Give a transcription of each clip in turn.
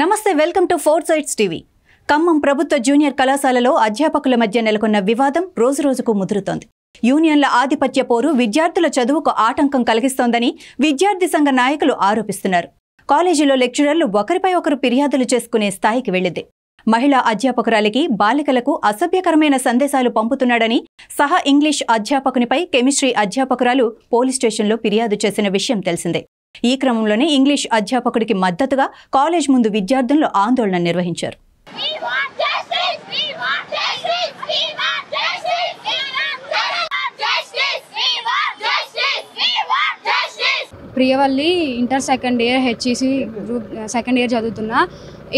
నమస్తే welcome to four sides TV. Khammam ప్రభుత్వ junior కళాశాలలో అధ్యాపకుల మధ్య నెలకొన్న వివాదం రోజురోజుకు ముదురుతోంది. యూనియన్ల ఆధిపత్య పోరు విద్యార్థుల చదువుకు ఆటంకం కలిగిస్తోందని విద్యార్థి సంఘ నాయకులు ఆరోపిస్తున్నారు. కాలేజీలో లెక్చరర్లు ఒకరిపై ఒకరు ఫిర్యాదులు చేసుకునే స్థాయికి వెళ్లింది. మహిళా అధ్యాపకురాలికి బాలికలకు అసభ్యకరమైన సందేశాలు పంపుతున్నాడని సహా ఇంగ్లీష్ అధ్యాపకునిపై కెమిస్ట్రీ అధ్యాపకురాలు పోలీస్ స్టేషన్లో ఫిర్యాదు చేసిన విషయం తెలిసిందే. ఈ క్రమంలోనే ఇంగ్లీష్ అధ్యాపకుడికి మద్దతుగా కాలేజ్ ముందు విద్యార్థులు ఆందోళన నిర్వహించారు. Priyavalli inter second year HEC group second year చదువుతున్నా.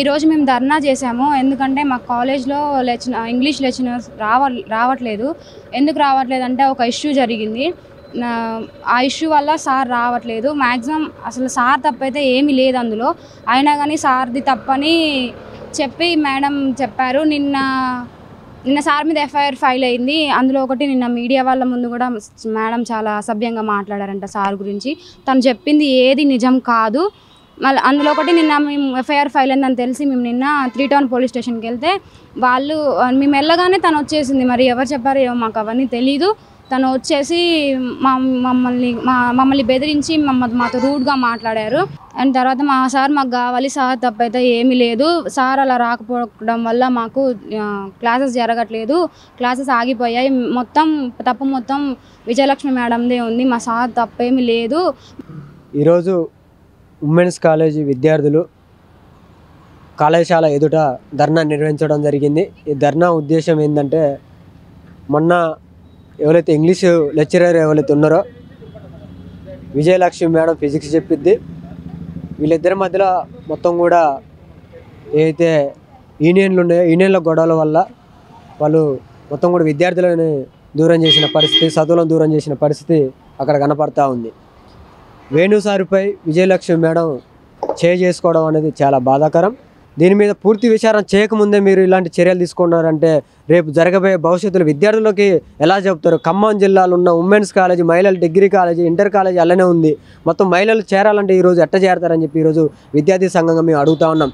ఈరోజు మేము ధర్నా చేసాము. ఎందుకంటే మా కాలేజ్లో ఇంగ్లీష్ లెక్చరర్స్ రావట్లేదు. ఎందుకు రావట్లేదు అంటే ఒక ఇష్యూ జరిగింది. ఆ ఇష్యూ వల్ల సార్ రావట్లేదు. మ్యాక్సిమం అసలు సార్ తప్పైతే ఏమీ లేదు అందులో. అయినా కానీ సార్ది తప్పని చెప్పి మేడం చెప్పారు. నిన్న సార్ మీద ఎఫ్ఐఆర్ ఫైల్ అయింది. అందులో ఒకటి నిన్న మీడియా వాళ్ళ ముందు కూడా మేడం చాలా అసభ్యంగా మాట్లాడారంట సార్ గురించి. తను చెప్పింది ఏది నిజం కాదు. మళ్ళీ అందులో ఒకటి నిన్న మేము ఎఫ్ఐఆర్ ఫైల్ అయిందని తెలిసి మేము నిన్న 3 టౌన్ పోలీస్ స్టేషన్కి వెళ్తే వాళ్ళు మేము వెళ్ళగానే తను వచ్చేసింది. మరి ఎవరు చెప్పారో మాకు అవన్నీ తెలీదు. తను వచ్చేసి మమ్మల్ని బెదిరించి మాతో రూడ్గా మాట్లాడారు. అండ్ తర్వాత మా సార్ మాకు కావాలి, సార్ తప్పైతే ఏమీ లేదు, సార్ అలా రాకపోవడం వల్ల మాకు క్లాసెస్ జరగట్లేదు, క్లాసెస్ ఆగిపోయాయి, తప్పు మొత్తం విజయలక్ష్మి మేడందే ఉంది, మా సార్ తప్పేమీ లేదు. ఈరోజు ఉమెన్స్ కాలేజీ విద్యార్థులు కళాశాల ఎదుట ధర్నా నిర్వహించడం జరిగింది. ఈ ధర్నా ఉద్దేశం ఏంటంటే, మొన్న ఎవరైతే ఇంగ్లీష్ లెక్చరర్ ఎవరైతే ఉన్నారో విజయలక్ష్మి మేడం ఫిజిక్స్ చెప్పిద్ది, వీళ్ళిద్దరి మధ్యలో మొత్తం కూడా ఏదైతే యూనియన్లు ఉన్నాయో యూనియన్ల గొడవల వల్ల వాళ్ళు మొత్తం కూడా విద్యార్థులను దూరం చేసిన పరిస్థితి, చదువులను దూరం చేసిన పరిస్థితి అక్కడ కనపడతా ఉంది. వేణు సారుపై విజయలక్ష్మి మేడం చేసుకోవడం అనేది చాలా బాధాకరం. దీని మీద పూర్తి విచారణ చేయకముందే మీరు ఇలాంటి చర్యలు తీసుకున్నారంటే రేపు జరగబోయే భవిష్యత్తులో విద్యార్థులకి ఎలా చెప్తారు? ఖమ్మం జిల్లాలో ఉన్న ఉమెన్స్ కాలేజీ, మహిళల డిగ్రీ కాలేజీ, ఇంటర్ కాలేజీ అలానే ఉంది. మొత్తం మహిళలు చేరాలంటే ఈరోజు ఎట్ట చేరతారని చెప్పి ఈరోజు విద్యార్థి సంఘంగా మేము అడుగుతా ఉన్నాం.